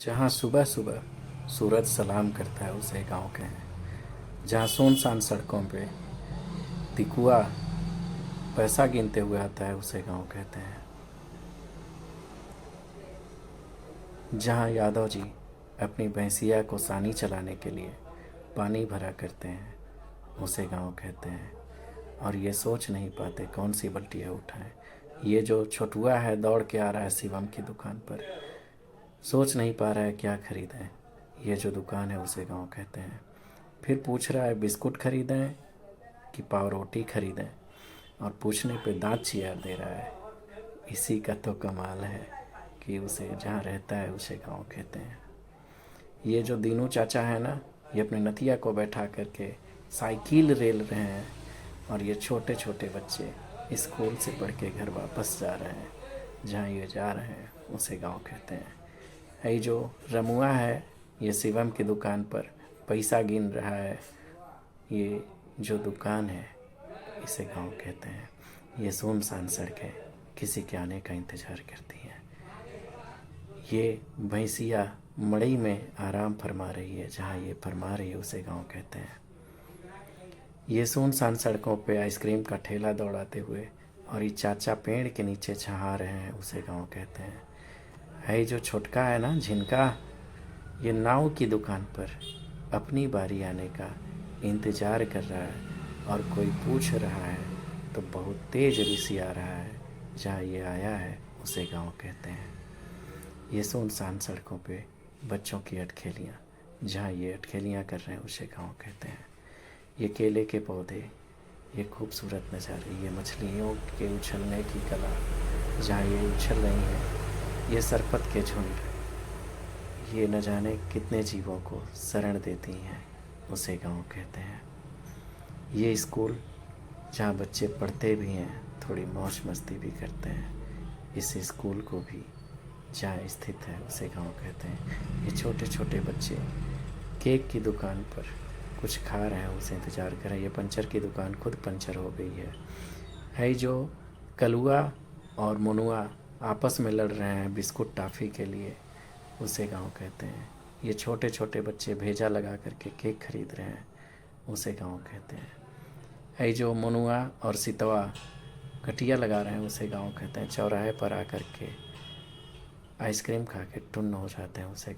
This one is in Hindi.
जहाँ सुबह सुबह सूरज सलाम करता है उसे गांव कहें। जहाँ सुनसान सड़कों पे तिकुआ पैसा गिनते हुए आता है उसे गांव कहते हैं। जहाँ यादव जी अपनी भैंसिया को सानी चलाने के लिए पानी भरा करते हैं उसे गांव कहते हैं। और ये सोच नहीं पाते कौन सी बल्टियाँ उठाएं। ये जो छोटुआ है दौड़ के आ रहा है शिवम की दुकान पर, सोच नहीं पा रहा है क्या खरीदें। ये जो दुकान है उसे गांव कहते हैं। फिर पूछ रहा है बिस्कुट खरीदें कि पाव रोटी खरीदें, और पूछने पे दांत चियार दे रहा है। इसी का तो कमाल है कि उसे जहाँ रहता है उसे गांव कहते हैं। ये जो दीनू चाचा है ना, ये अपने नतिया को बैठा करके साइकिल रेल रहे हैं, और ये छोटे छोटे बच्चे स्कूल से पढ़ के घर वापस जा रहे हैं। जहाँ ये जा रहे हैं उसे गांव कहते हैं। ये जो रमुआ है, ये शिवम की दुकान पर पैसा गिन रहा है। ये जो दुकान है इसे गांव कहते हैं। ये सुनसान सड़कें किसी के आने का इंतज़ार करती हैं। ये भैंसिया मड़ई में आराम फरमा रही है, जहाँ ये फरमा रही है उसे गांव कहते हैं। ये सुनसान सड़कों पे आइसक्रीम का ठेला दौड़ाते हुए और ये चाचा पेड़ के नीचे छहा रहे हैं उसे गांव कहते हैं। है जो छोटका है ना झिनका, ये नाव की दुकान पर अपनी बारी आने का इंतज़ार कर रहा है, और कोई पूछ रहा है तो बहुत तेज ऋषि आ रहा है। जहाँ ये आया है उसे गांव कहते हैं। ये सुनसान सड़कों पे बच्चों की अटखेलियाँ, जहाँ ये अटखेलियाँ कर रहे हैं उसे गांव कहते हैं। ये केले के पौधे, ये खूबसूरत नज़ारे, ये मछलियों के उछलने की कला, जहाँ ये उछल रही हैं। ये सरपत के झुंड, ये न जाने कितने जीवों को शरण देती हैं उसे गांव कहते हैं। ये स्कूल जहाँ बच्चे पढ़ते भी हैं, थोड़ी मौज मस्ती भी करते हैं, इस स्कूल को भी जहाँ स्थित है उसे गांव कहते हैं। ये छोटे छोटे बच्चे केक की दुकान पर कुछ खा रहे हैं, उसे इंतज़ार कर रहे हैं। ये पंचर की दुकान खुद पंचर हो गई है जो कलुआ और मुनुआ आपस में लड़ रहे हैं बिस्कुट टॉफ़ी के लिए, उसे गांव कहते हैं। ये छोटे छोटे बच्चे भेजा लगा करके केक खरीद रहे हैं, उसे गांव कहते हैं। है जो मुनुआ और सितवा घटिया लगा रहे हैं उसे गांव कहते हैं। चौराहे पर आकर के आइसक्रीम खा के टुन्न हो जाते हैं उसे